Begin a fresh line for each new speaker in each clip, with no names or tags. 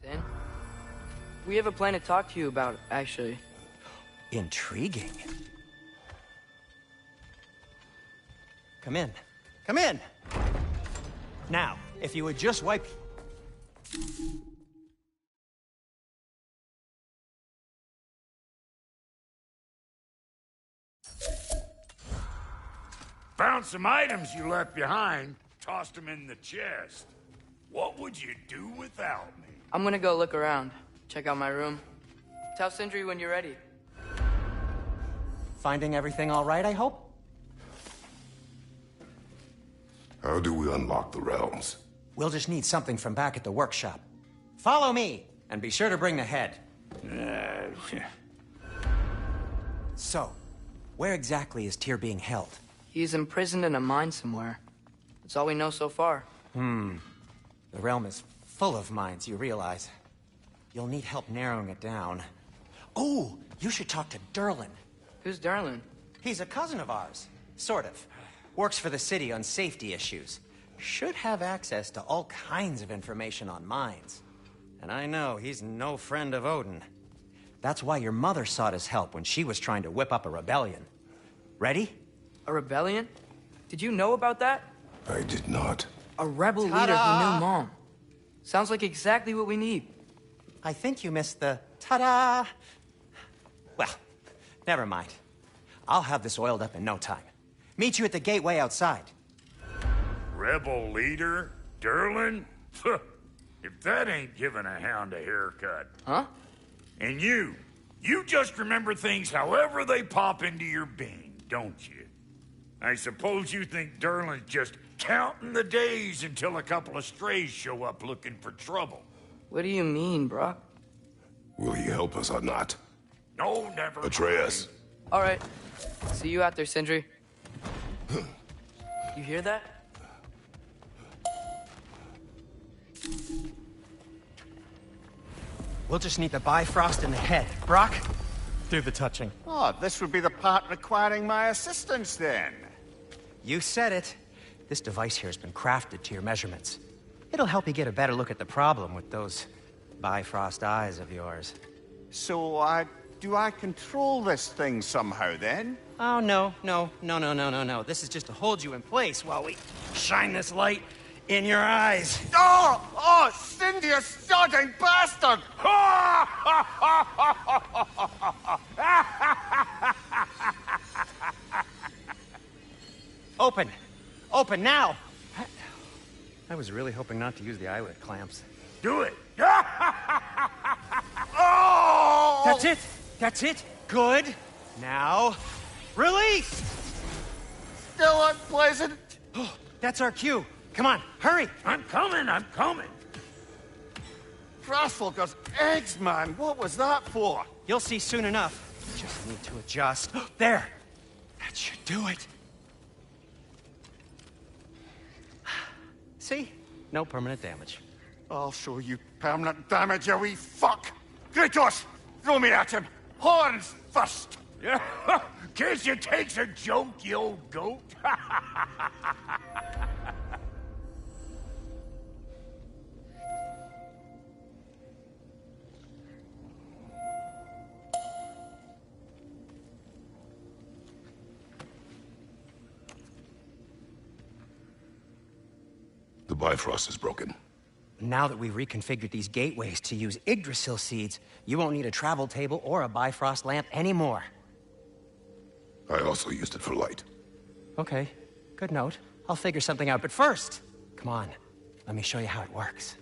Then, we have a plan to talk to you about, actually.
Intriguing. Come in. Come in! Now, if you would just wipe...
Found some items you left behind, tossed them in the chest. What would you do without me?
I'm gonna go look around, check out my room. Tell Sindri when you're ready.
Finding everything all right, I hope?
How do we unlock the realms?
We'll just need something from back at the workshop. Follow me, and be sure to bring the head. So, where exactly is Tyr being held?
He's imprisoned in a mine somewhere. That's all we know so far.
The realm is full of mines, you realize. You'll need help narrowing it down. Oh, you should talk to Durlin.
Who's Darlin?
He's a cousin of ours. Sort of. Works for the city on safety issues. Should have access to all kinds of information on mines. And I know he's no friend of Odin. That's why your mother sought his help when she was trying to whip up a rebellion. Ready?
A rebellion? Did you know about that?
I did not.
A rebel leader who knew Mom. Sounds like exactly what we need.
I think you missed the ta-da! Well, never mind. I'll have this oiled up in no time. Meet you at the gateway outside.
Rebel leader? Durlin? If that ain't giving a hound a haircut.
Huh?
And you just remember things however they pop into your being, don't you? I suppose you think Durlin's just counting the days until a couple of strays show up looking for trouble.
What do you mean, Brock?
Will he help us or not?
No, never.
Atreus.
All right. See you out there, Sindri. You hear that?
We'll just need the Bifrost in the head. Brock, do the touching.
Oh, this would be the part requiring my assistance, then.
You said it. This device here has been crafted to your measurements. It'll help you get a better look at the problem with those Bifrost eyes of yours.
So, do I control this thing somehow, then?
Oh, no. This is just to hold you in place while we shine this light in your eyes.
Oh, Cindy, you sodding bastard!
Open now! I was really hoping not to use the eyelid clamps.
Do it.
Oh!
That's it! Good. Now, release!
Still unpleasant.
Oh, that's our cue. Come on, hurry!
I'm coming.
Frostfolker's eggs, man. What was that for?
You'll see soon enough. Just need to adjust. There! That should do it. See? No permanent damage.
I'll show you permanent damage, you wee fuck! Kratos! Throw me at him! Horns first!
Yeah, case you takes a joke, you old goat.
The Bifrost is broken.
Now that we've reconfigured these gateways to use Yggdrasil seeds, you won't need a travel table or a Bifrost lamp anymore.
I also used it for light.
Okay, good note. I'll figure something out, but first, come on, let me show you how it works.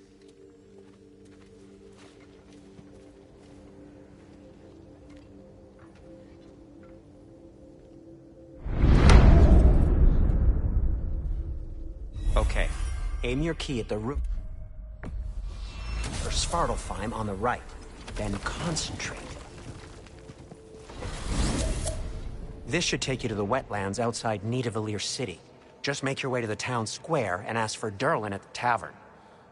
Okay, aim your key at the root for Svartalfheim on the right, then concentrate. This should take you to the wetlands outside Nidavellir City. Just make your way to the town square and ask for Durlin at the tavern.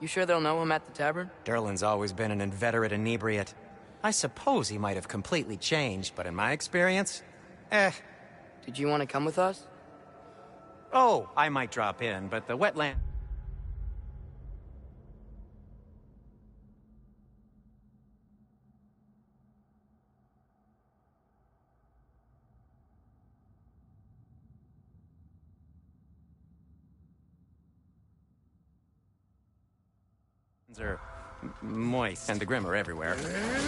You sure they'll know him at the tavern?
Durlin's always been an inveterate inebriate. I suppose he might have completely changed, but in my experience,
Did you want to come with us?
Oh, I might drop in, but the wetland... are moist, and the Grim are everywhere.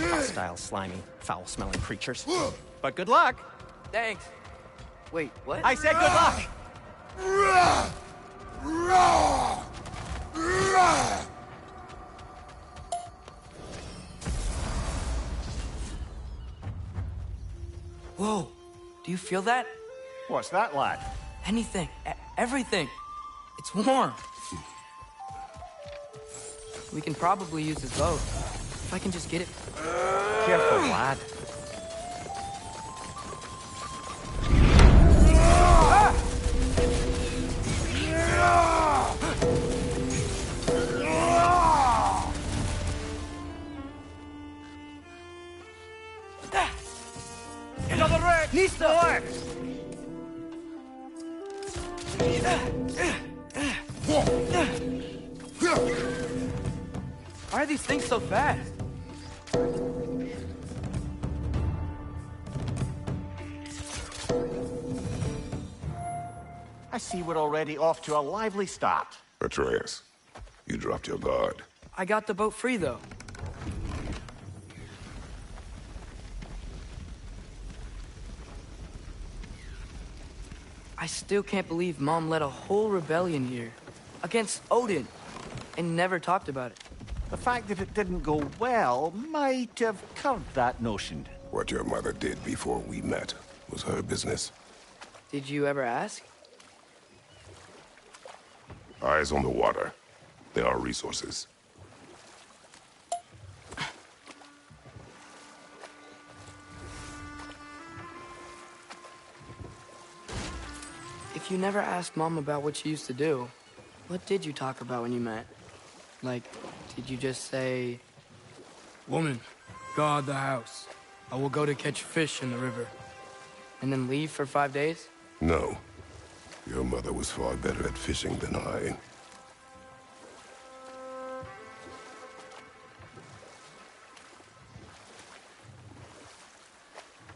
Hostile, slimy, foul-smelling creatures. But good luck!
Thanks. Wait, what?
I said good luck!
Whoa, do you feel that?
What's that, lad?
Anything, everything. It's warm. We can probably use his boat. If I can just get it.
Careful, lad.
Another wreck! Nista! Why are these things so fast?
I see we're already off to a lively start.
Atreus, you dropped your guard.
I got the boat free, though. I still can't believe Mom led a whole rebellion here. Against Odin. And never talked about it.
The fact that it didn't go well might have curbed that notion.
What your mother did before we met was her business.
Did you ever ask?
Eyes on the water. There are resources.
If you never asked Mom about what she used to do, what did you talk about when you met? Like, did you just say... Woman, guard the house. I will go to catch fish in the river. And then leave for 5 days?
No. Your mother was far better at fishing than I.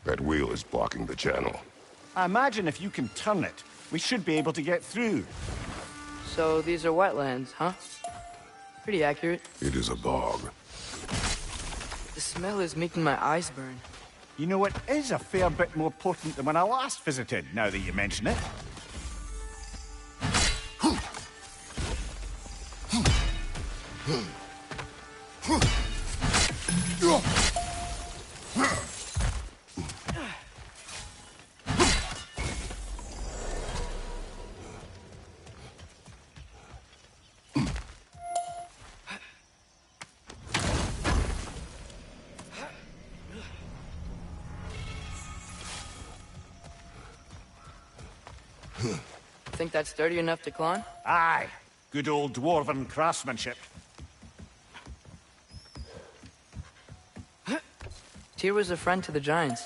That wheel is blocking the channel.
I imagine if you can turn it, we should be able to get through.
So these are wetlands, huh? Pretty accurate.
It is a bog.
The smell is making my eyes burn.
You know, it is a fair bit more potent than when I last visited, now that you mention it.
Think that's sturdy enough to climb?
Aye. Good old dwarven craftsmanship.
Tyr was a friend to the Giants.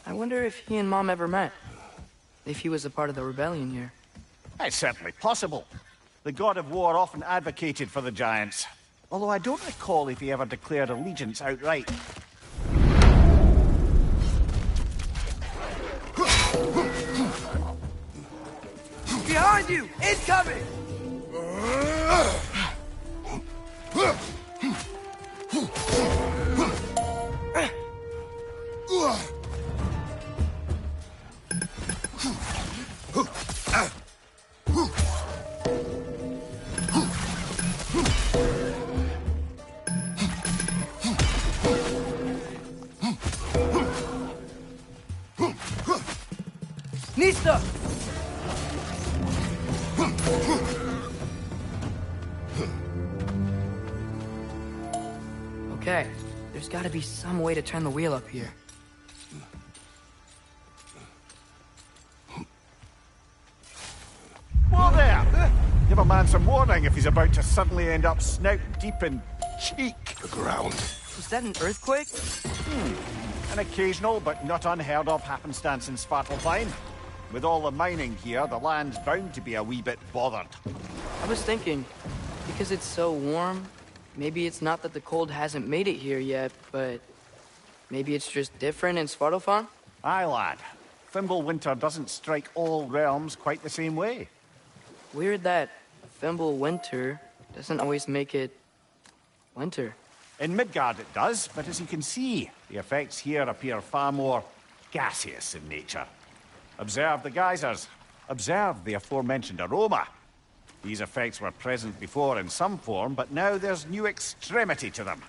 I wonder if he and Mom ever met. If he was a part of the rebellion here.
It's certainly possible. The god of war often advocated for the giants. Although I don't recall if he ever declared allegiance outright.
Behind you! Incoming! Nista! Okay, there's gotta be some way to turn the wheel up here.
Whoa there! Give a man some warning if he's about to suddenly end up snout deep in cheek.
The ground.
Was that an earthquake?
An occasional but not unheard of happenstance in Svartalfheim. With all the mining here, the land's bound to be a wee bit bothered.
I was thinking, because it's so warm, maybe it's not that the cold hasn't made it here yet, but maybe it's just different in Svartalfheim?
Aye, lad. Fimbulwinter doesn't strike all realms quite the same way.
Weird that Fimbulwinter doesn't always make it Winter.
In Midgard it does, but as you can see, the effects here appear far more gaseous in nature. Observe the geysers. Observe the aforementioned aroma. These effects were present before in some form, but now there's new extremity to them.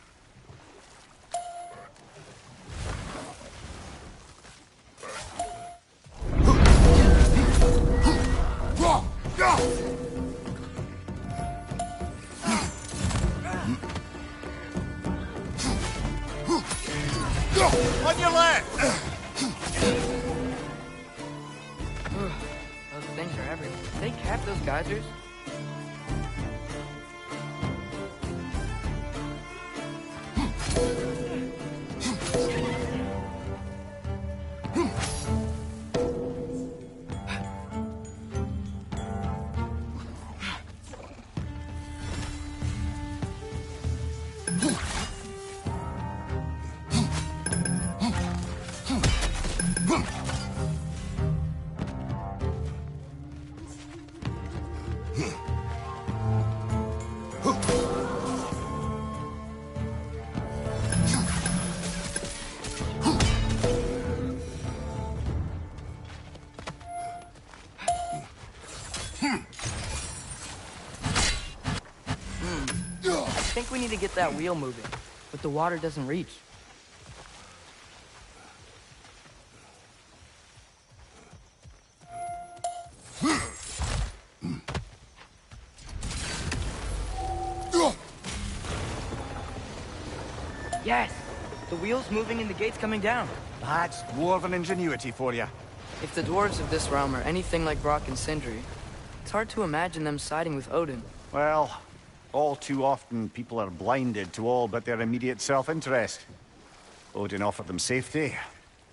On your left!
Those things are everywhere. Did they cap those geysers? I think we need to get that wheel moving, but the water doesn't reach. Yes! The wheel's moving and the gate's coming down.
That's dwarven ingenuity for you.
If the dwarves of this realm are anything like Brock and Sindri, it's hard to imagine them siding with Odin.
Well, all too often people are blinded to all but their immediate self-interest. Odin offered them safety,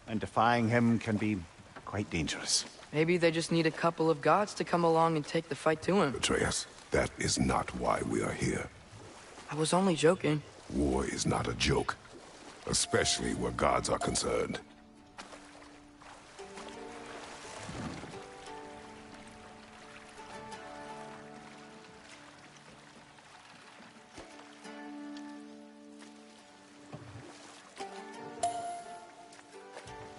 and defying him can be quite dangerous.
Maybe they just need a couple of gods to come along and take the fight to him.
Atreus, that is not why we are here.
I was only joking.
War is not a joke, especially where gods are concerned.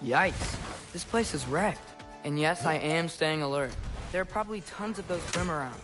Yikes. This place is wrecked. And yes, I am staying alert. There are probably tons of those Grimm around.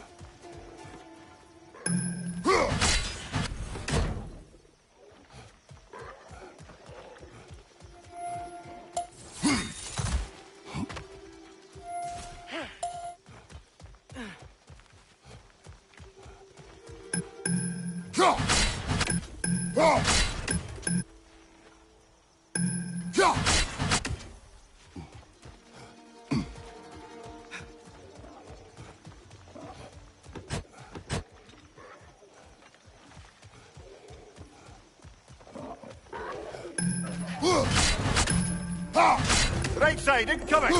Right side, incoming!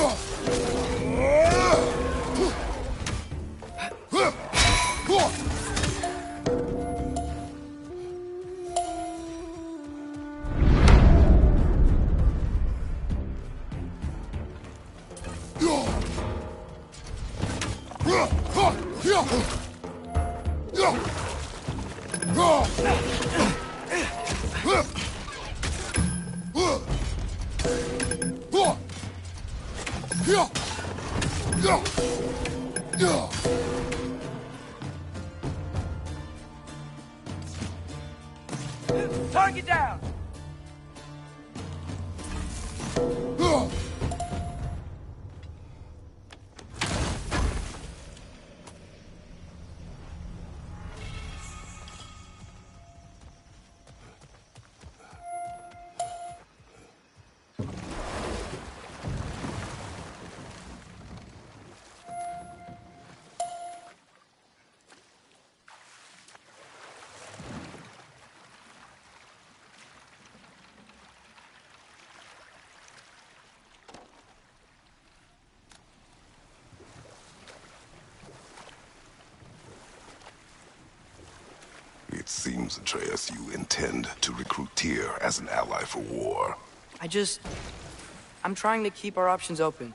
Target down!
It seems, Atreus, you intend to recruit Tyr as an ally for war.
I'm trying to keep our options open.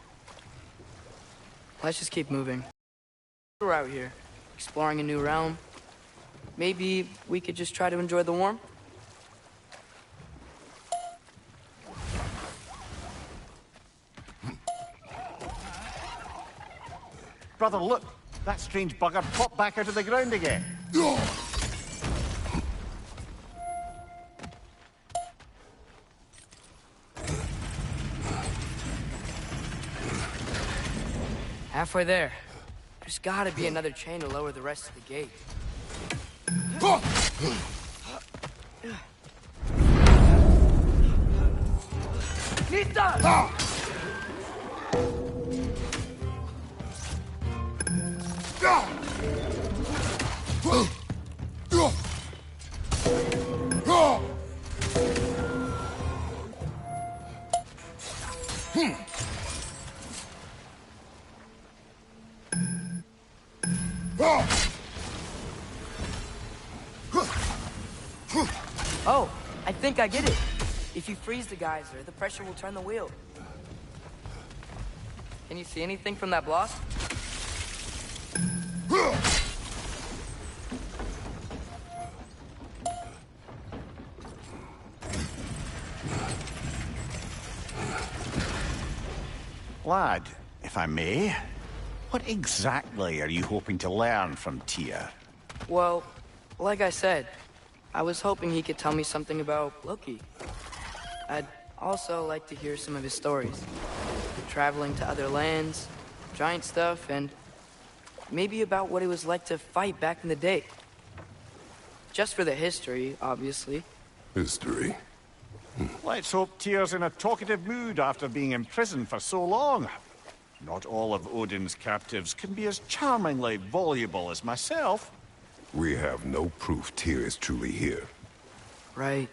Let's just keep moving. We're out here, exploring a new realm. maybe we could just try to enjoy the warmth?
Brother, look! That strange bugger popped back out of the ground again.
Halfway there. There's gotta be another chain to lower the rest of the gate. Nita! Oh, I think I get it. If you freeze the geyser, the pressure will turn the wheel. Can you see anything from that block?
Lad, if I may, what exactly are you hoping to learn from Tyr?
Well, like I said, I was hoping he could tell me something about Loki. I'd also like to hear some of his stories. Traveling to other lands, giant stuff, and maybe about what it was like to fight back in the day. Just for the history, obviously.
History.
Let's hope Tyr's in a talkative mood after being imprisoned for so long. Not all of Odin's captives can be as charmingly voluble as myself.
We have no proof Tyr is truly here.
Right.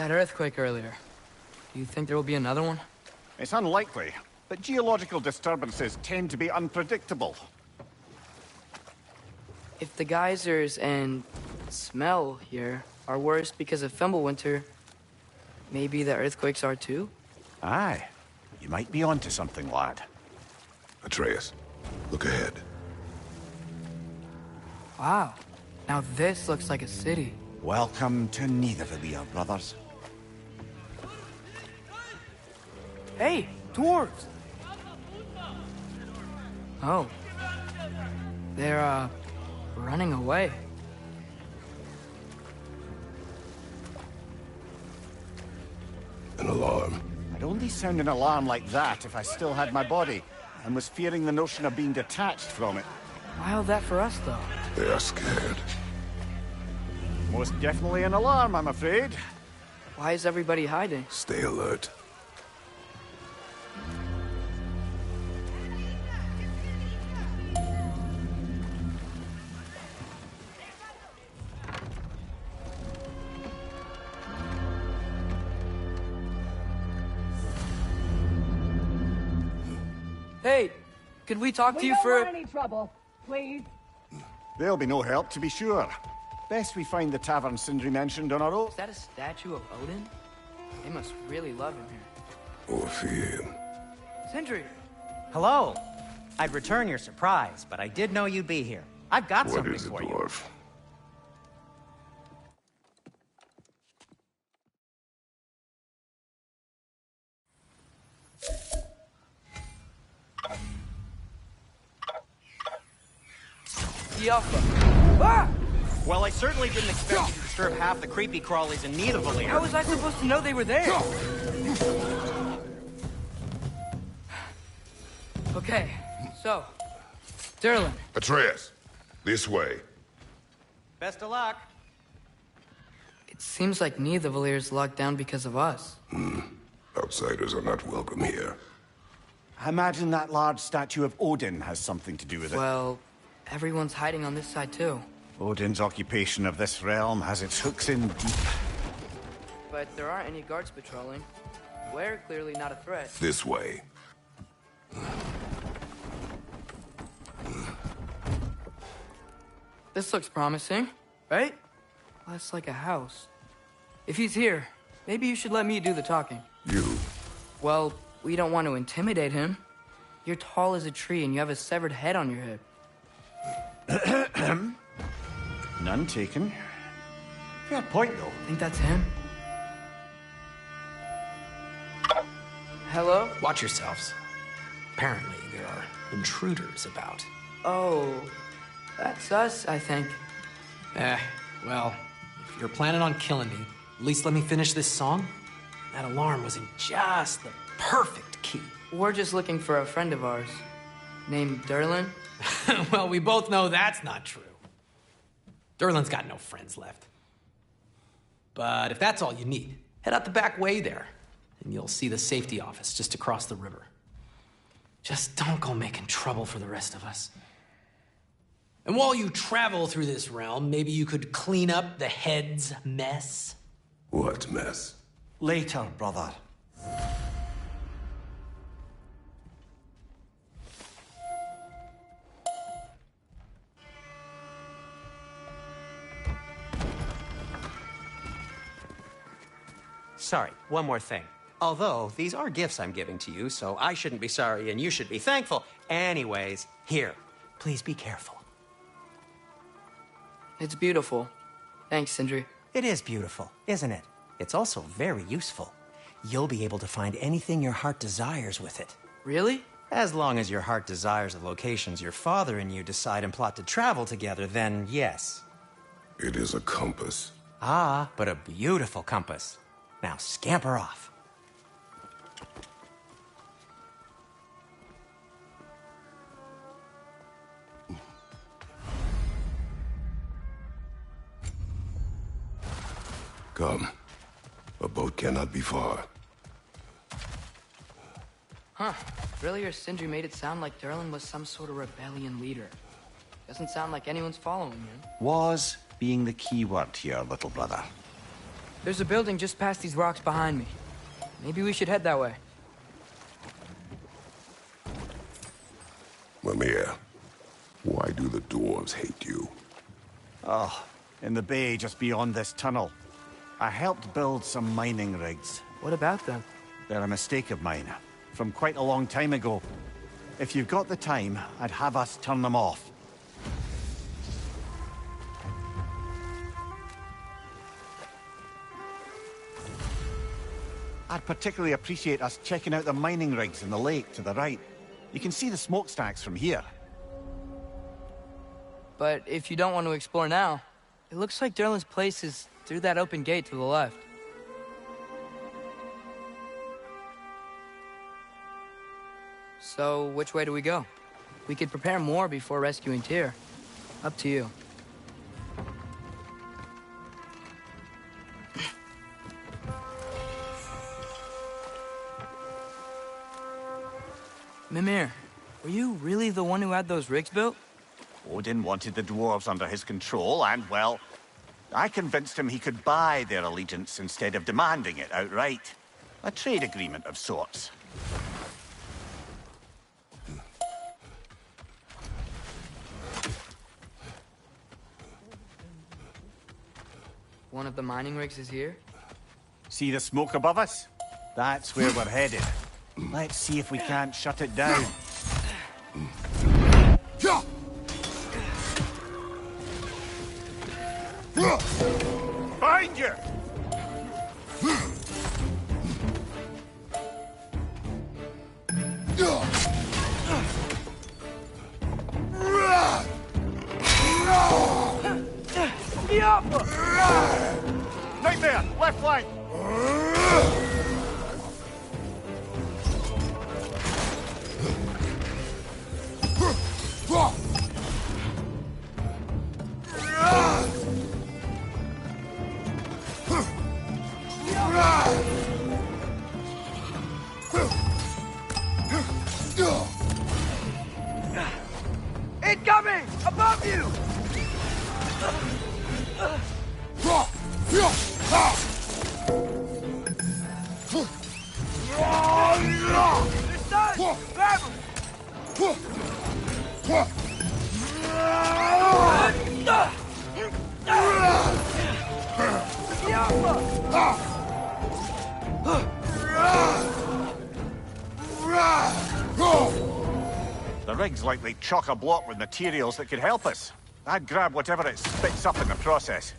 That earthquake earlier. Do you think there will be another one?
It's unlikely, but geological disturbances tend to be unpredictable.
If the geysers and smell here are worse because of Fimbulwinter, maybe the earthquakes are too?
Aye. You might be onto something, lad.
Atreus, look ahead.
Wow. Now this looks like a city.
Welcome to Nidavellir, brothers.
Hey, dwarves! Oh. They're, running away.
An alarm.
I'd only sound an alarm like that if I still had my body. and was fearing the notion of being detached from it.
Why all that for us, though?
They are scared.
Most definitely an alarm, I'm afraid.
Why is everybody hiding?
Stay alert.
Hey, could we talk to you
We
for...
don't want any trouble, please.
There'll be no help, to be sure. Best we find the tavern Sindri mentioned on our own.
Is that a statue of Odin? They must really love him here.
Or fear him.
Sindri!
Hello. I'd return your surprise, but I did know you'd be here. I've got
What
something
is it,
for you.
dwarf?
Ah!
Well, I certainly didn't expect you to disturb half the creepy crawlies in need of a leader.
How was I supposed to know they were there? Okay, so... Derlin,
Atreus, this way.
Best of luck.
it seems like Nidavelir's locked down because of us.
Outsiders are not welcome here.
I imagine that large statue of Odin has something to do with it.
Well, everyone's hiding on this side too.
Odin's occupation of this realm has its hooks in deep.
But there aren't any guards patrolling. We're clearly not a threat.
This way.
This looks promising, right? That's like a house. If he's here, maybe you should let me do the talking.
You.
Well, we don't want to intimidate him. You're tall as a tree and you have a severed head on your head.
None taken. Fair point, though.
Think that's him? Hello?
Watch yourselves. Apparently, there are intruders about.
Oh, that's us, I think.
Well, if you're planning on killing me, at least let me finish this song. That alarm was in just the perfect key.
We're just looking for a friend of ours, named Derlin.
Well, we both know that's not true. Derlin's got no friends left. But if that's all you need, head out the back way there, and you'll see the safety office just across the river. Just don't go making trouble for the rest of us. And while you travel through this realm, maybe you could clean up the head's mess.
What mess?
Later, brother.
Sorry, one more thing. Although, these are gifts I'm giving to you, so I shouldn't be sorry and you should be thankful. Anyways, here, please be careful.
It's beautiful. Thanks, Sindri.
It is beautiful, isn't it? It's also very useful. You'll be able to find anything your heart desires with it.
Really?
As long as your heart desires the locations your father and you decide and plot to travel together, then yes.
It is a compass.
Ah, but a beautiful compass. Now scamper off.
Come. A boat cannot be far.
Huh. Earlier, Sindri made it sound like Derlin was some sort of rebellion leader. Doesn't sound like anyone's following him.
Was being the key word here, little brother.
There's a building just past these rocks behind me. Maybe we should head that way.
Mimir, why do the dwarves hate you?
Oh, in the bay just beyond this tunnel. I helped build some mining rigs.
What about them?
They're a mistake of mine, from quite a long time ago. If you've got the time, I'd have us turn them off. I'd particularly appreciate us checking out the mining rigs in the lake to the right. You can see the smokestacks from here.
But if you don't want to explore now, it looks like Derlin's place is through that open gate to the left. So, which way do we go? We could prepare more before rescuing Tyr. Up to you. Mimir, were you really the one who had those rigs built?
Odin wanted the dwarves under his control, and, well, I convinced him he could buy their allegiance instead of demanding it outright. A trade agreement of sorts.
One of the mining rigs is here?
See the smoke above us? That's where we're headed. Let's see if we can't shut it down. Behind you! Nightmare! Left flank!
Incoming! Above you! This side! Grab him!
The rig's likely chock-a-block with materials that could help us. I'd grab whatever it spits up in the process.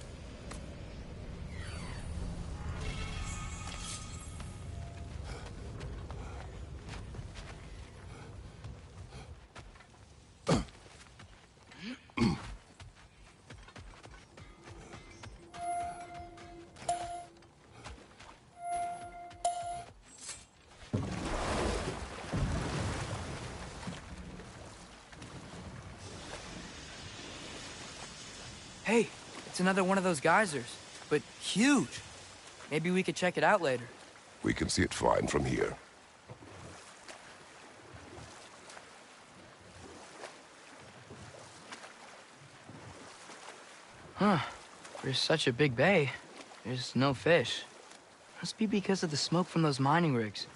Hey, it's another one of those geysers, but huge. Maybe we could check it out later.
We can see it fine from here.
Huh. There's such a big bay. There's no fish. Must be because of the smoke from those mining rigs.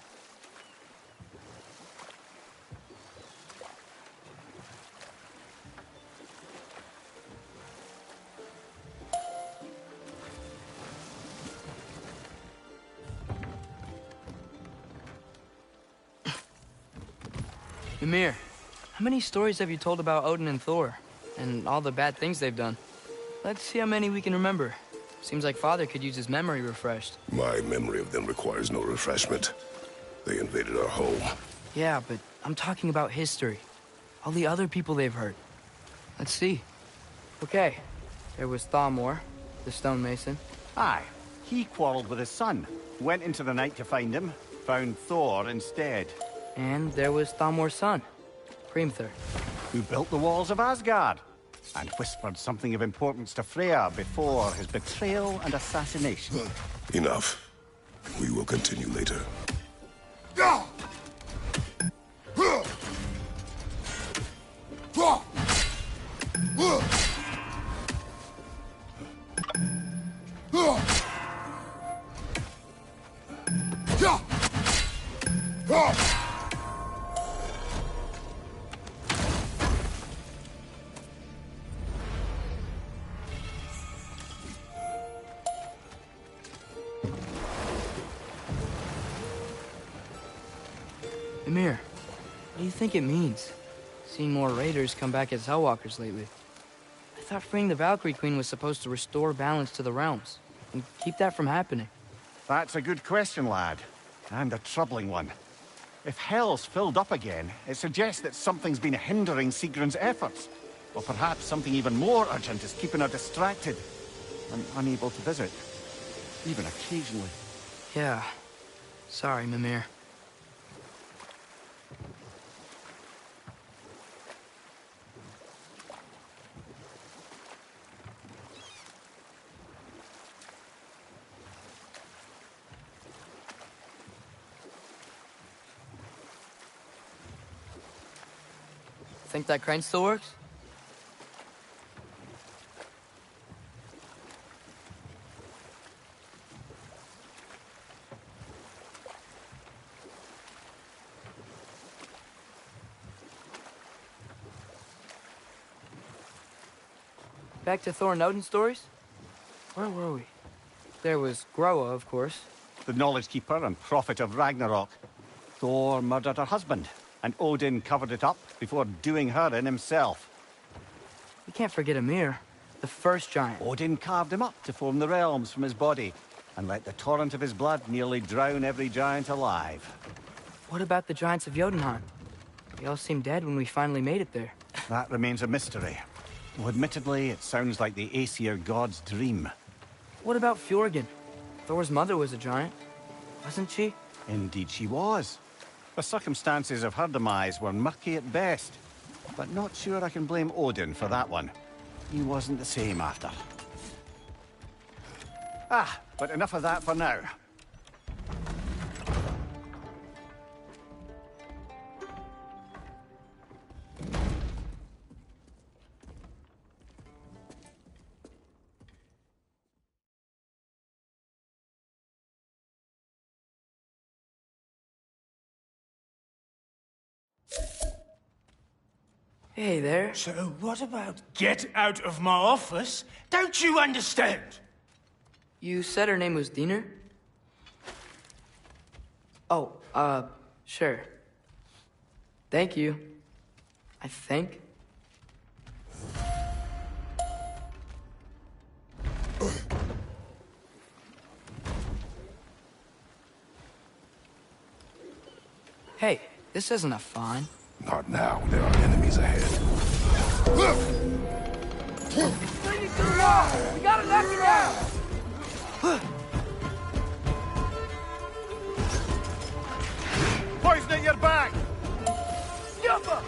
Ymir, how many stories have you told about Odin and Thor? And all the bad things they've done? Let's see how many we can remember. Seems like Father could use his memory refreshed.
My memory of them requires no refreshment. They invaded our home.
Yeah, but I'm talking about history. All the other people they've hurt. Let's see. Okay, there was Thamor, the stonemason.
Aye, he quarreled with his son. Went into the night to find him, found Thor instead.
And there was Thamor's son, Hrimthur.
Who built the walls of Asgard, and whispered something of importance to Freya before his betrayal and assassination.
Enough. We will continue later.
Ymir, what do you think it means? Seeing more raiders come back as Hellwalkers lately. I thought freeing the Valkyrie Queen was supposed to restore balance to the realms, and keep that from happening.
That's a good question, lad. And a troubling one. If Hell's filled up again, it suggests that something's been hindering Sigrun's efforts. Or perhaps something even more urgent is keeping her distracted and unable to visit. Even occasionally.
Yeah. Sorry, Mimir. Think that crane still works? Back to Thor and Odin stories? Where were we? There was Groa, of course.
The knowledge keeper and prophet of Ragnarok. Thor murdered her husband, and Odin covered it up before doing her in himself.
We can't forget Ymir, the first giant.
Odin carved him up to form the realms from his body, and let the torrent of his blood nearly drown every giant alive.
What about the giants of Jotunheim? They all seemed dead when we finally made it there.
That remains a mystery. Though admittedly, it sounds like the Aesir god's dream.
What about Fjorgyn? Thor's mother was a giant, wasn't she?
Indeed she was. The circumstances of her demise were murky at best, but not sure I can blame Odin for that one. He wasn't the same after. But enough of that for now.
Hey there.
So what about get out of my office? Don't you understand?
You said her name was Diener? Oh, sure. Thank you. I think. Hey, this isn't a fine.
Not now. There are enemies ahead.
Leaning to the wall! We gotta knock it out!
Poison at your back!
Yuppa!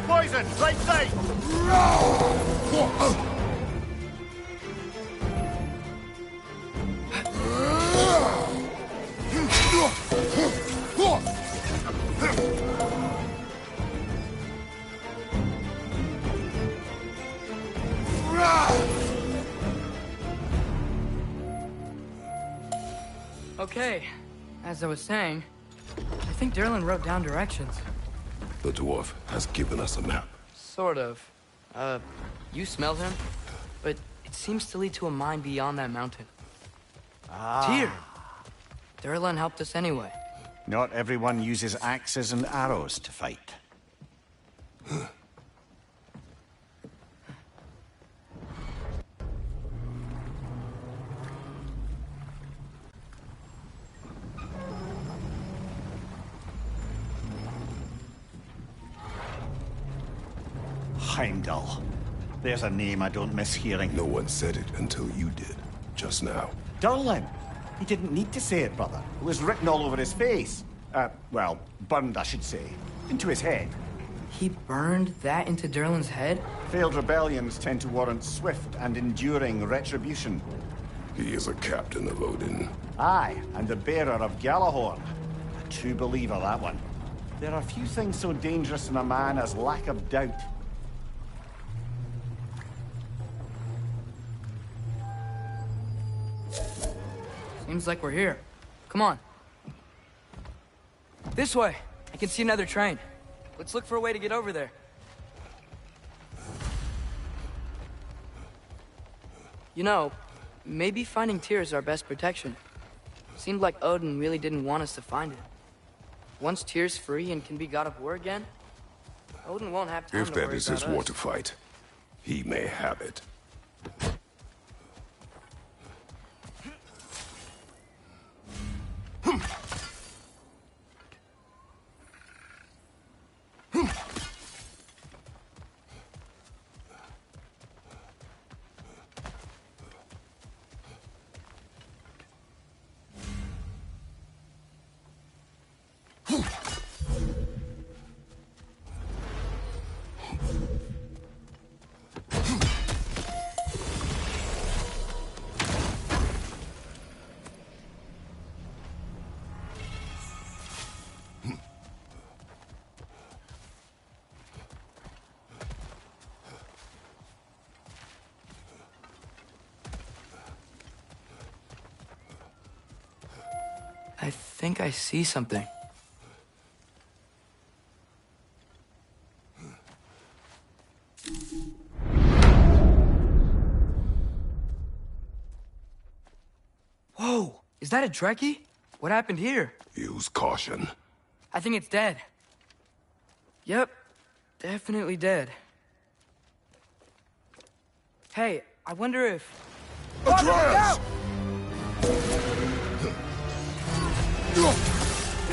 Poison! Right side!
Okay, as I was saying, I think Derlin wrote down directions.
The dwarf has given us a map.
Sort of. You smell him? But it seems to lead to a mine beyond that mountain. Tyr! Derlin helped us anyway.
Not everyone uses axes and arrows to fight. Heimdall. There's a name I don't miss hearing.
No one said it until you did, just now.
Durlin! He didn't need to say it, brother. It was written all over his face. Well, burned, I should say. Into his head.
He burned that into Derlin's head?
Failed rebellions tend to warrant swift and enduring retribution.
He is a captain of Odin.
Aye, and the bearer of Galahorn. A true believer, that one. There are few things so dangerous in a man as lack of doubt.
Seems like we're here. Come on. This way. I can see another train. Let's look for a way to get over there. You know, maybe finding Tyr is our best protection. Seemed like Odin really didn't want us to find it. Once Tyr's free and can be god of war again, Odin won't have time
If
to
that
worry
is
about
his war
us.
to fight, he may have it.
I think I see something. Whoa! Is that a Trekkie? What happened here?
Use caution.
I think it's dead. Yep, definitely dead. Hey, I wonder if...
Atreus!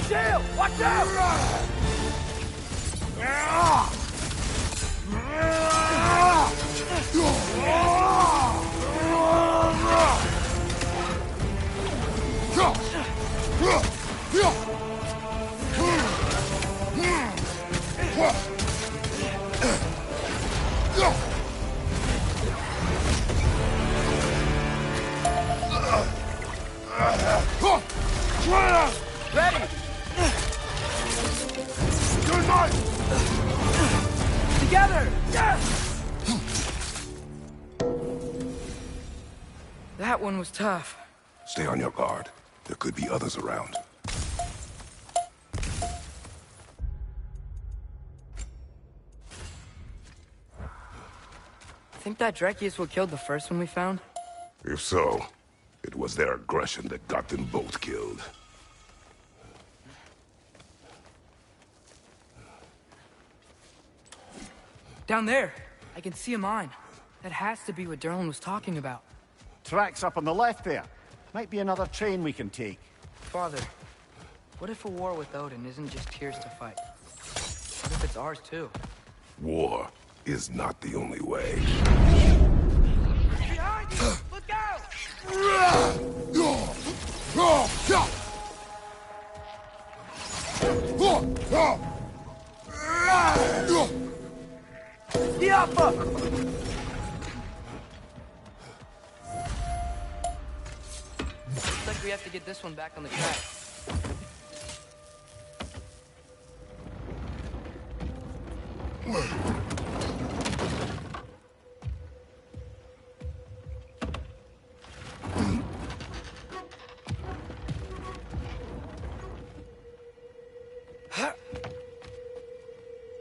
Jail! Watch out! Ready!
Good night!
Together! Yes! That one was tough.
Stay on your guard. There could be others around.
Think that Dreki is what killed the first one we found?
If so, it was their aggression that got them both killed.
Down there! I can see a mine. That has to be what Derlin was talking about.
Tracks up on the left there. Might be another train we can take.
Father, what if a war with Odin isn't just Tyr's to fight? What if it's ours too?
War is not the only way.
Behind you! Look out! Yappa! Looks like we have to get this one back on the track.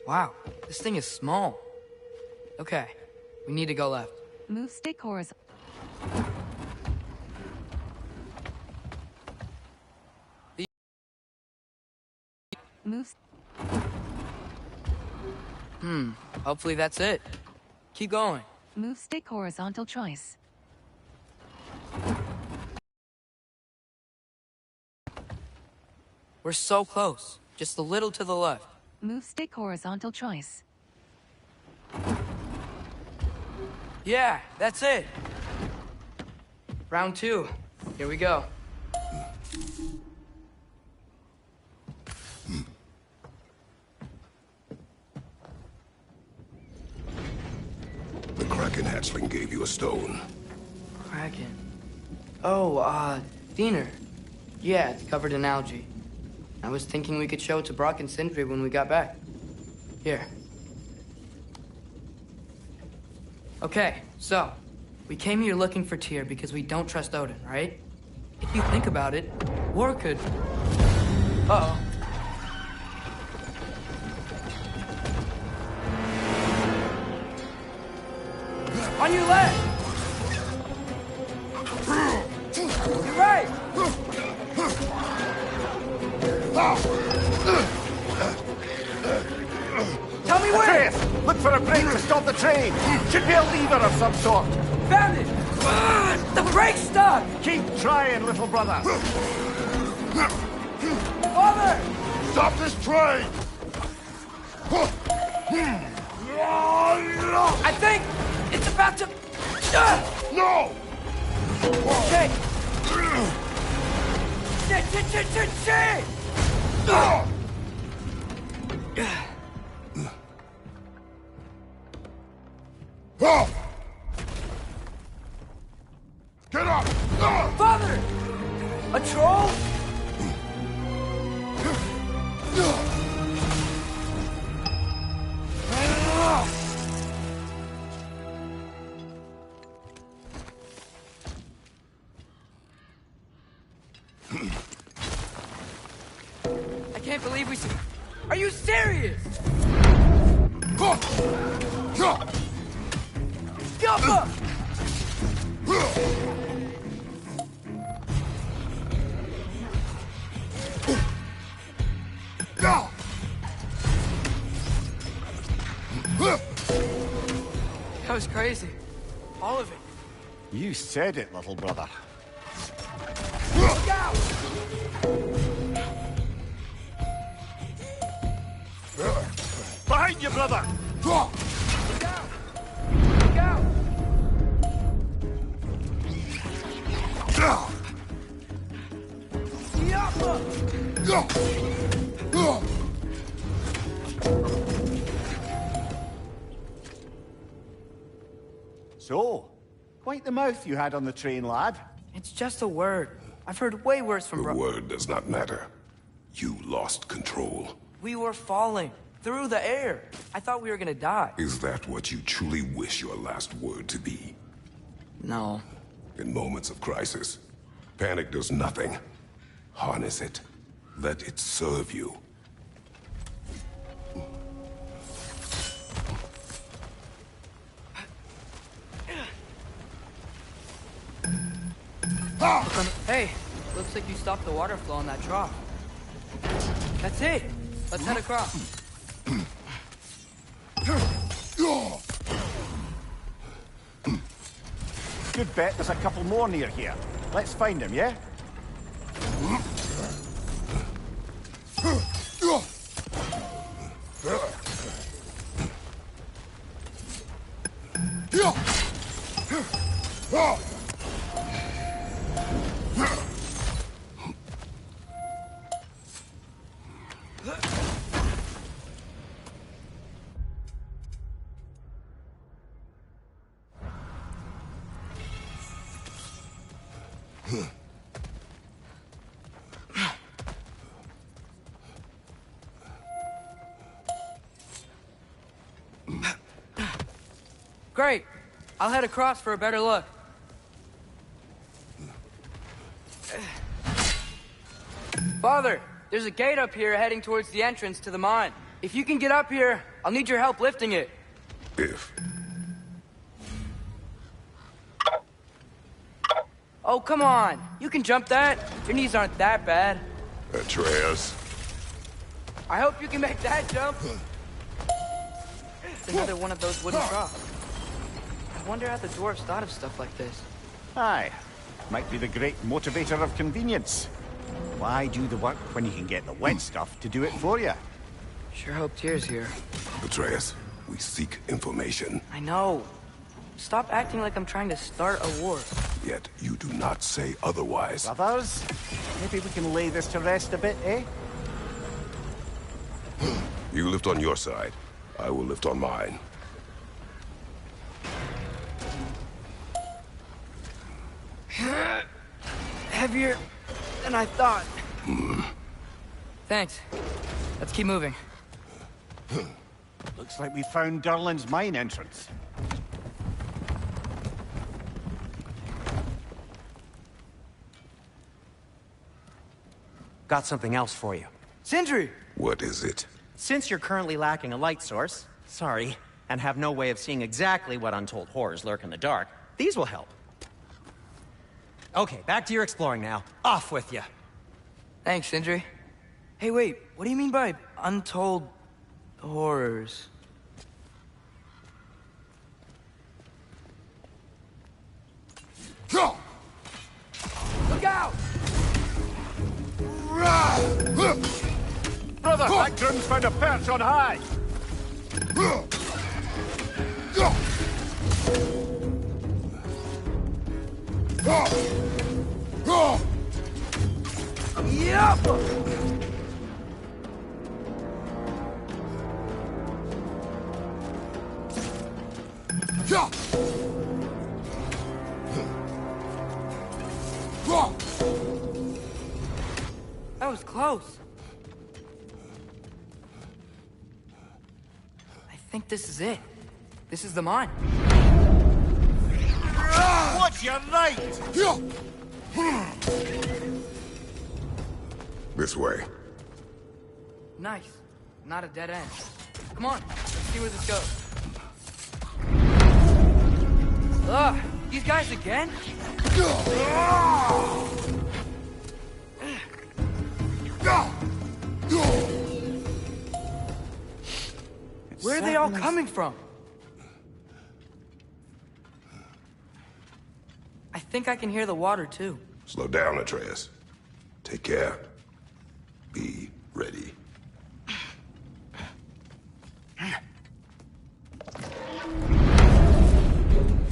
Wow, this thing is small. Okay, we need to go left.
Move stick horizontal. Move.
Hopefully that's it. Keep going.
Move stick horizontal choice.
We're so close. Just a little to the left.
Move stick horizontal choice.
Yeah, that's it. Round 2. Here we go.
The Kraken hatchling gave you a stone.
Kraken. Oh, Diener. Yeah, it's covered in algae. I was thinking we could show it to Brock and Sindri when we got back. Here. Okay, so, we came here looking for Tyr because we don't trust Odin, right? If you think about it, war could... Uh-oh. On your left! You're right! Tell me where!
Atreus, look for a brake to stop the train. Should be a lever of some sort.
Found it! The brake's stuck!
Keep trying, little brother.
Father!
Stop this train!
I think it's about to...
No!
Okay. Shit!
Get up!
Father! A troll? can't believe we... Are you serious? Jump! That was crazy. All of it.
You said it, little brother.
Look out!
Behind you, brother!
Look out! Look out!
So, quite the mouth you had on the train, lad.
It's just a word. I've heard way worse from
The word does not matter. You lost control.
We were falling through the air. I thought we were gonna die.
Is that what you truly wish your last word to be?
No.
In moments of crisis, panic does nothing. Harness it. Let it serve you.
Hey, looks like you stopped the water flow on that trough. That's it. Let's head across.
Good bet there's a couple more near here. Let's find them, yeah?
Great. I'll head across for a better look. Father, there's a gate up here heading towards the entrance to the mine. If you can get up here, I'll need your help lifting it.
If.
Oh, come on. You can jump that. Your knees aren't that bad.
Atreus.
I hope you can make that jump. It's another one of those wooden troughs. I wonder how the dwarves thought of stuff like this.
Aye. Might be the great motivator of convenience. Why do the work when you can get the wet stuff to do it for you?
Sure hope Tyr's here.
Atreus, we seek information.
I know. Stop acting like I'm trying to start a war.
Yet you do not say otherwise.
Brothers, maybe we can lay this to rest a bit, eh?
You lift on your side. I will lift on mine.
Heavier than I thought. Thanks. Let's keep moving.
Looks like we found Durlin's mine entrance.
Got something else for you.
Sindri!
What is it?
Since you're currently lacking a light source, sorry, and have no way of seeing exactly what untold horrors lurk in the dark, these will help. Okay, back to your exploring now. Off with you.
Thanks, Sindri. Hey, wait. What do you mean by untold horrors?
Go!
Look out!
Brother, that groom's found a perch on high!
Yep! That was close. I think this is it. This is the mine.
What's your right?
This way.
Nice. Not a dead end. Come on, let's see where this goes. Ugh, these guys again? Where are they all coming from? I think I can hear the water, too.
Slow down, Atreus. Take care. Be ready.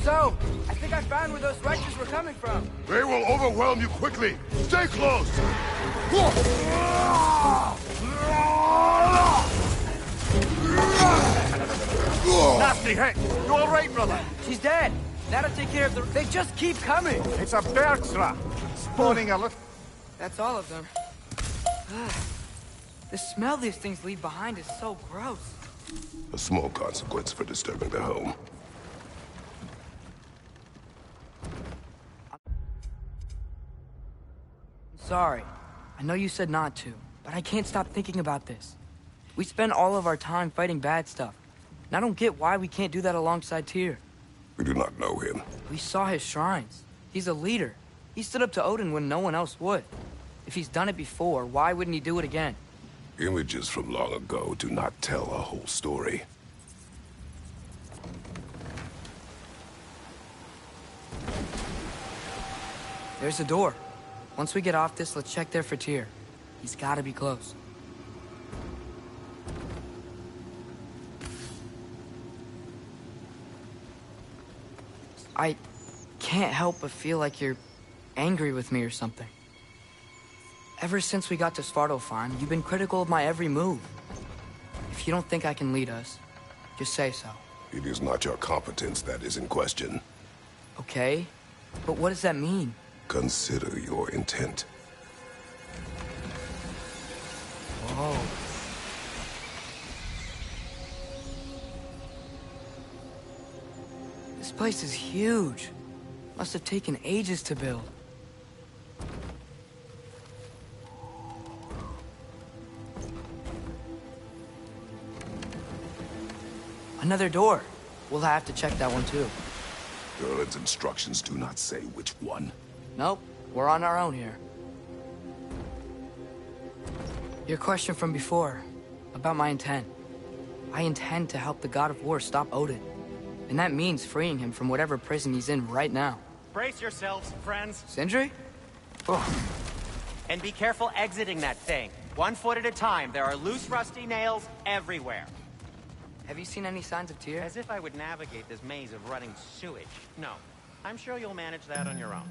So, I think I found where those righteous were coming from.
They will overwhelm you quickly. Stay close.
Nasty hit. You all right, brother?
She's dead. That'll take care of the... They just keep coming.
It's a bergsra. Spawning a little...
That's all of them. The smell these things leave behind is so gross.
A small consequence for disturbing their home.
Sorry. I know you said not to, but I can't stop thinking about this. We spend all of our time fighting bad stuff. And I don't get why we can't do that alongside Tyr.
We do not know him.
We saw his shrines. He's a leader. He stood up to Odin when no one else would. If he's done it before, why wouldn't he do it again?
Images from long ago do not tell a whole story.
There's a door. Once we get off this, let's check there for Tyr. He's gotta be close. I can't help but feel like you're angry with me or something. Ever since we got to Svartalfheim, you've been critical of my every move. If you don't think I can lead us, just say so.
It is not your competence that is in question.
Okay, but what does that mean?
Consider your intent.
Whoa. This place is huge. Must have taken ages to build. Another door. We'll have to check that one too.
Erlen's instructions do not say which one.
Nope, we're on our own here. Your question from before, about my intent. I intend to help the God of War stop Odin. And that means freeing him from whatever prison he's in right now.
Brace yourselves, friends.
Sindri? Oh.
And be careful exiting that thing. 1 foot at a time. There are loose, rusty nails everywhere.
Have you seen any signs of Tyr?
As if I would navigate this maze of running sewage. No. I'm sure you'll manage that on your own.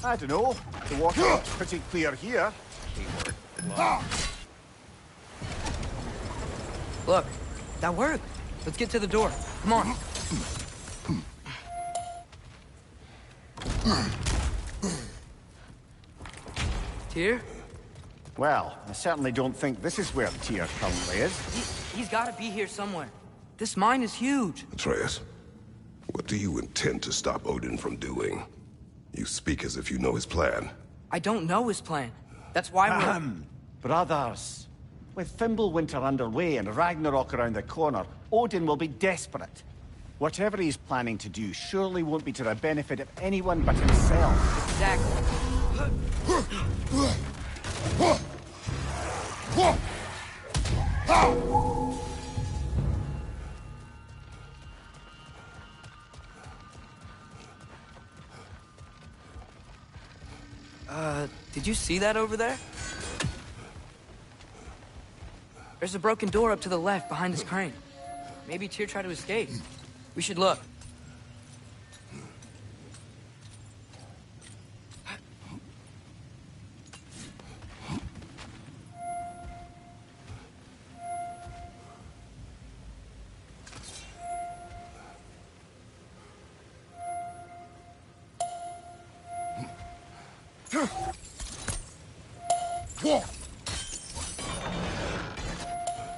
I don't know. The water's pretty clear here.
Keyword. Love.
Look, that worked. Let's get to the door. Come on. Tyr?
Well, I certainly don't think this is where Tyr currently is.
He's gotta be here somewhere. This mine is huge.
Atreus, what do you intend to stop Odin from doing? You speak as if you know his plan.
I don't know his plan. That's why we're...
Brothers, with Fimbulwinter underway and Ragnarok around the corner, Odin will be desperate. Whatever he's planning to do surely won't be to the benefit of anyone but himself.
Exactly. Did you see that over there? There's a broken door up to the left behind this crane. Maybe Tyr tried to escape. We should look.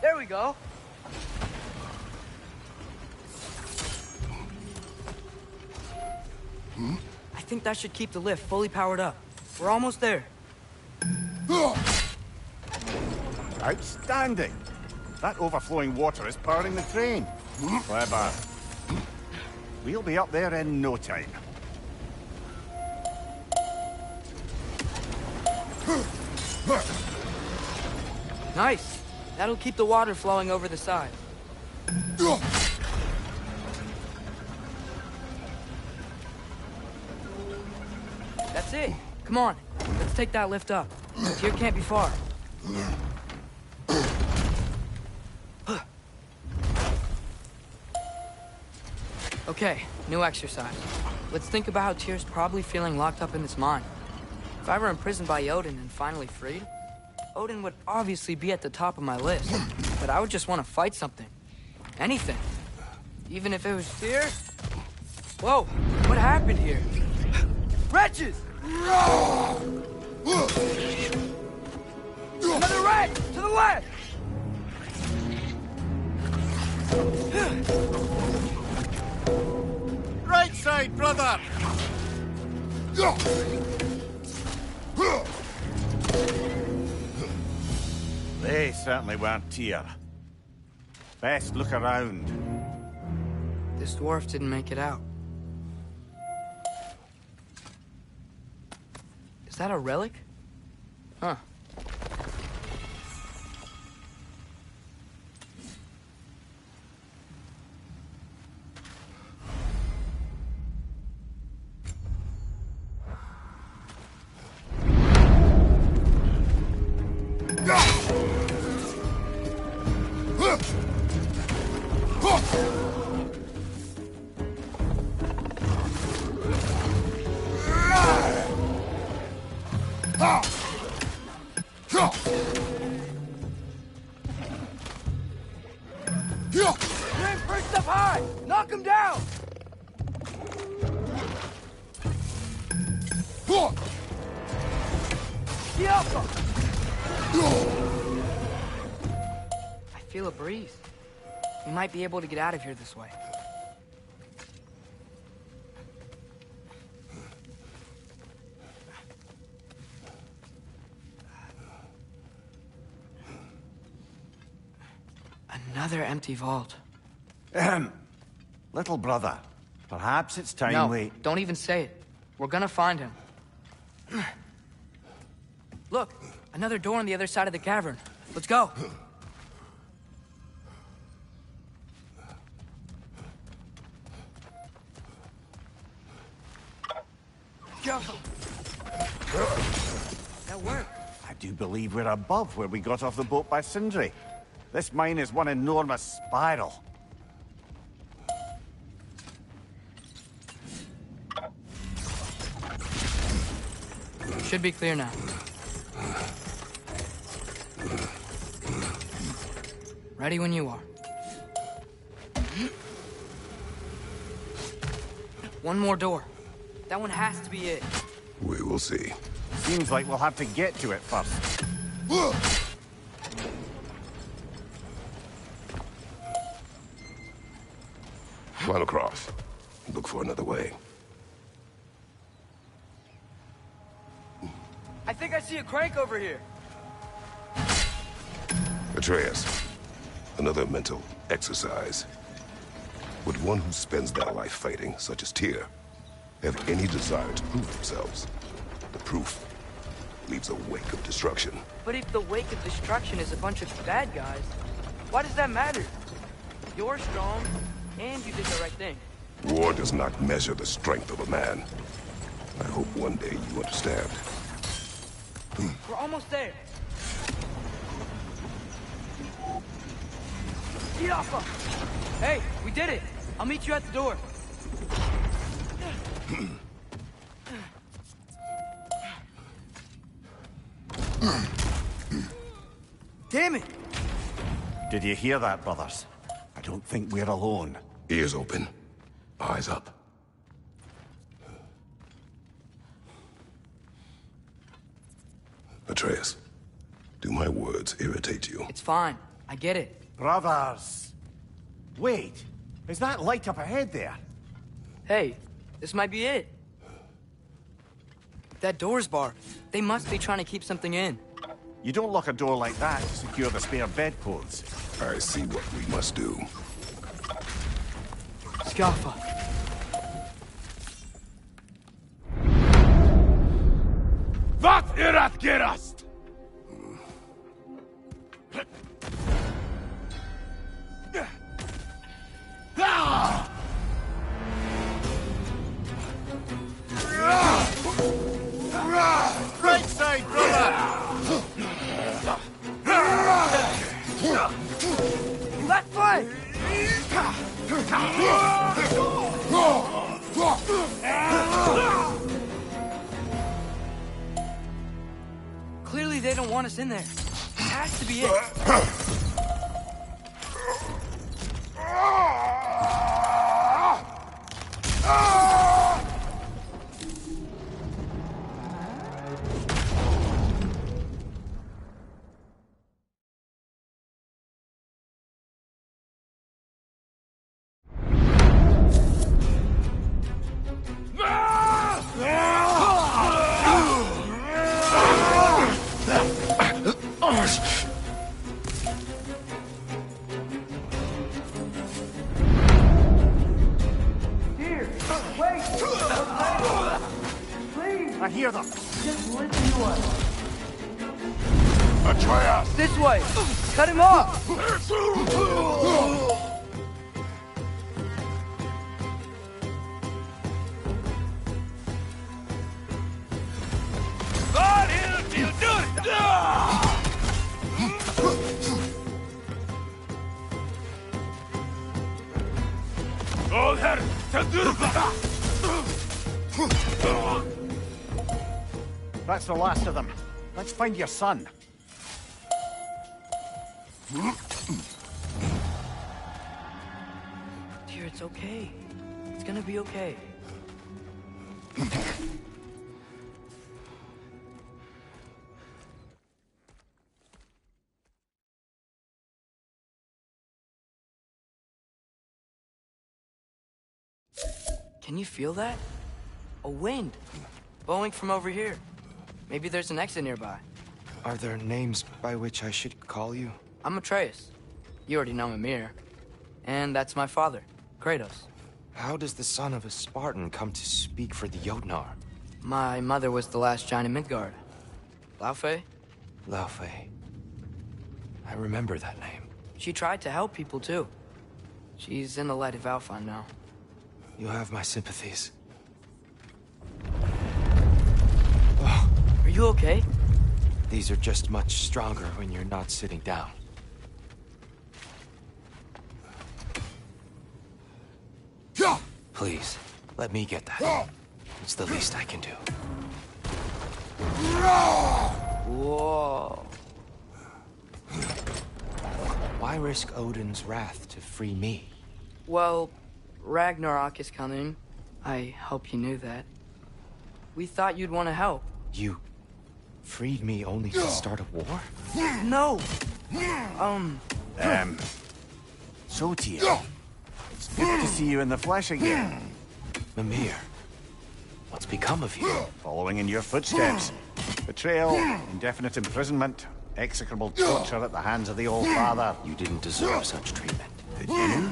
There we go. I think that should keep the lift fully powered up. We're almost there.
Outstanding. That overflowing water is powering the train. Clever. We'll be up there in no time.
Nice. That'll keep the water flowing over the side. That's it. Come on. Let's take that lift up. Here can't be far. Okay, new exercise. Let's think about how Tyr's probably feeling locked up in this mine. If I were imprisoned by Odin and finally freed, Odin would obviously be at the top of my list. But I would just want to fight something. Anything. Even if it was Tyr? Whoa, what happened here? Wretches! Another wretch! To the left!
Right side, brother! They certainly weren't Tyr. Best look around.
This dwarf didn't make it out. Is that a relic? Huh. You're perched up high! Knock him down! I feel a breeze. We might be able to get out of here this way. Another empty vault.
Little brother, perhaps it's time
No, don't even say it. We're gonna find him. Look, another door on the other side of the cavern. Let's go. That worked.
I do believe we're above where we got off the boat by Sindri. This mine is one enormous spiral.
Should be clear now. Ready when you are. One more door. That one has to be it.
We will see.
Seems like we'll have to get to it first.
Climb across. Look for another way.
I think I see a crank over here.
Atreus, another mental exercise. Would one who spends their life fighting, such as Tyr, have any desire to prove themselves? The proof leaves a wake of destruction.
But if the wake of destruction is a bunch of bad guys, why does that matter? You're strong, and you did the right thing.
War does not measure the strength of a man. I hope one day you understand.
We're almost there. Get off! Hey, we did it! I'll meet you at the door. Damn it!
Did you hear that, brothers? I don't think we're alone.
Ears open, eyes up. Atreus, do my words irritate you?
It's fine. I get it.
Brothers! Wait, is that light up ahead there?
Hey, this might be it. That door's barred. They must be trying to keep something in.
You don't lock a door like that to secure the spare bedclothes.
I see what we must do.
Skaffa.
Vad att gerast?
Right side, brother!
Left foot! Clearly they don't want us in there. It has to be it.
I hear them.
Just listen to us.
Atreus!
This way! Cut him off!
Vad vill du? Hold her!
That's the last of them. Let's find your son.
Dear, it's okay. It's gonna be okay. Can you feel that? A wind. Blowing from over here. Maybe there's an exit nearby.
Are there names by which I should call you?
I'm Atreus. You already know Mimir. And that's my father, Kratos.
How does the son of a Spartan come to speak for the Jotnar?
My mother was the last giant in Midgard. Laufey?
Laufey. I remember that name.
She tried to help people too. She's in the light of Alpha now.
You have my sympathies.
Are you okay?
These are just much stronger when you're not sitting down. Please, let me get that. It's the least I can do.
Whoa.
Why risk Odin's wrath to free me?
Well, Ragnarok is coming. I hope you knew that. We thought you'd want to help.
You freed me only to start a war?
No!
So, Tyr. It's good to see you in the flesh again.
Mimir, what's become of you?
Following in your footsteps. Betrayal, indefinite imprisonment, execrable torture at the hands of the Old Father.
You didn't deserve such treatment.
Did you?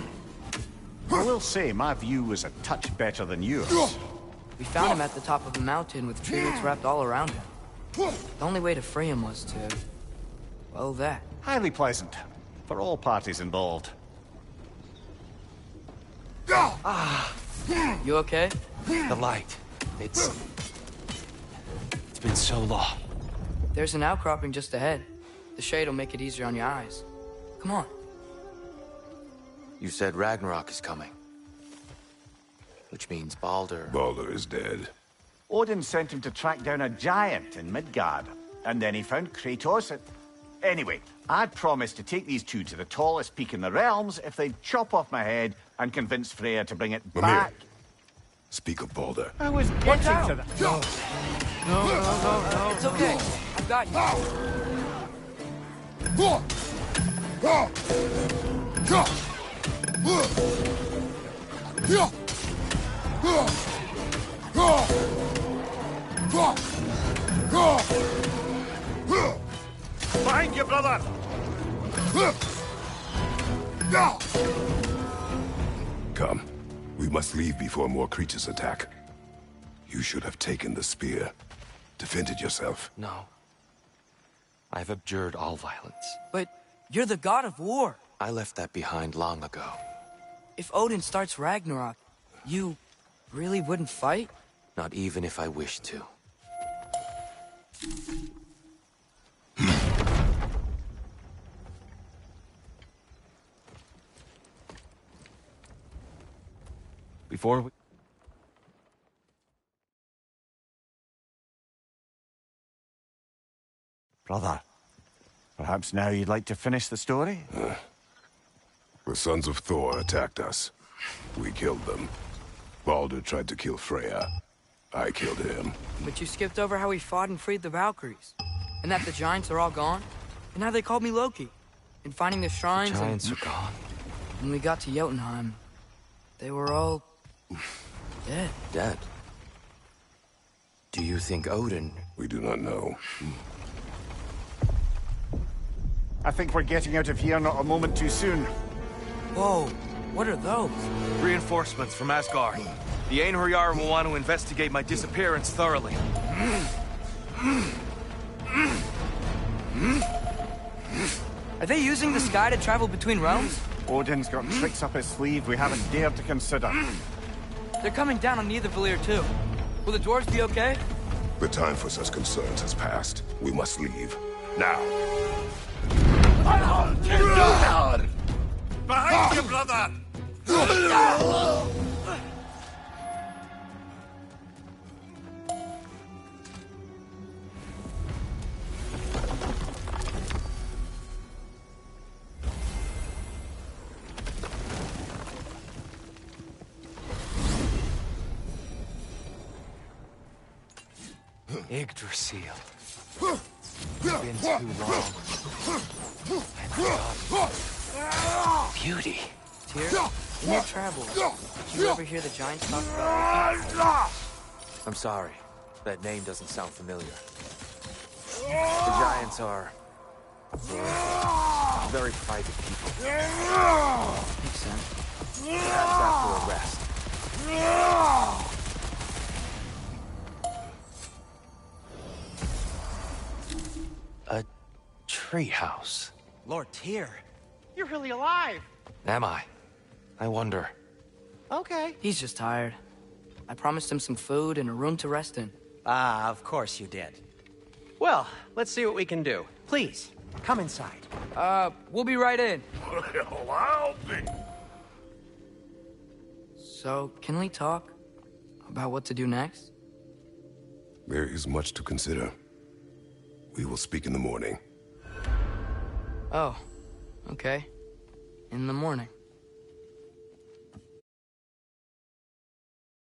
I will say, my view was a touch better than yours.
We found him at the top of a mountain with tree roots wrapped all around him. The only way to free him was to... well, that.
Highly pleasant. For all parties involved.
You okay?
The light. It's been so long.
There's an outcropping just ahead. The shade will make it easier on your eyes. Come on.
You said Ragnarok is coming. Which means Baldur...
Baldur is dead.
Odin sent him to track down a giant in Midgard. And then he found Kratos and... Anyway, I'd promised to take these two to the tallest peak in the realms if they'd chop off my head and convince Freya to bring it
Mimir.
back.
Speak of Baldur.
I was
Watch
getting
out.
to that.
No. It's okay. I've got you.
Behind you, brother!
Come. We must leave before more creatures attack. You should have taken the spear. Defended yourself.
No. I've abjured all violence.
But you're the god of war.
I left that behind long ago.
If Odin starts Ragnarok, you really wouldn't fight?
Not even if I wished to. Before we...
Brother, perhaps now you'd like to finish the story?
The sons of Thor attacked us. We killed them. Baldur tried to kill Freya. I killed him.
But you skipped over how we fought and freed the Valkyries. And that the giants are all gone. And how they called me Loki. And finding the shrines
The giants are gone.
When we got to Jotunheim, they were all... dead.
Dead? Do you think Odin...
We do not know.
I think we're getting out of here not a moment too soon.
Whoa, what are those?
Reinforcements from Asgard. The Einherjar will want to investigate my disappearance thoroughly.
Are they using the sky to travel between realms?
Odin's got tricks up his sleeve we haven't dared to consider.
They're coming down on Nidavellir too. Will the dwarves be okay?
The time for such concerns has passed. We must leave. Now.
Behind you, brother!
Yggdrasil. It's been too long. And beauty.
Tyr, in your travels, did you ever hear the giants talk about...
I'm sorry. That name doesn't sound familiar. The giants are... well, very private people.
Makes sense.
Perhaps after a rest. A treehouse.
Lord Tyr.
You're really alive.
Am I? I wonder.
Okay.
He's just tired. I promised him some food and a room to rest in.
Ah, of course you did. Well, let's see what we can do. Please, come inside.
We'll be right in.
Well, I'll be...
So, can we talk about what to do next?
There is much to consider. We will speak in the morning.
Oh, okay. In the morning.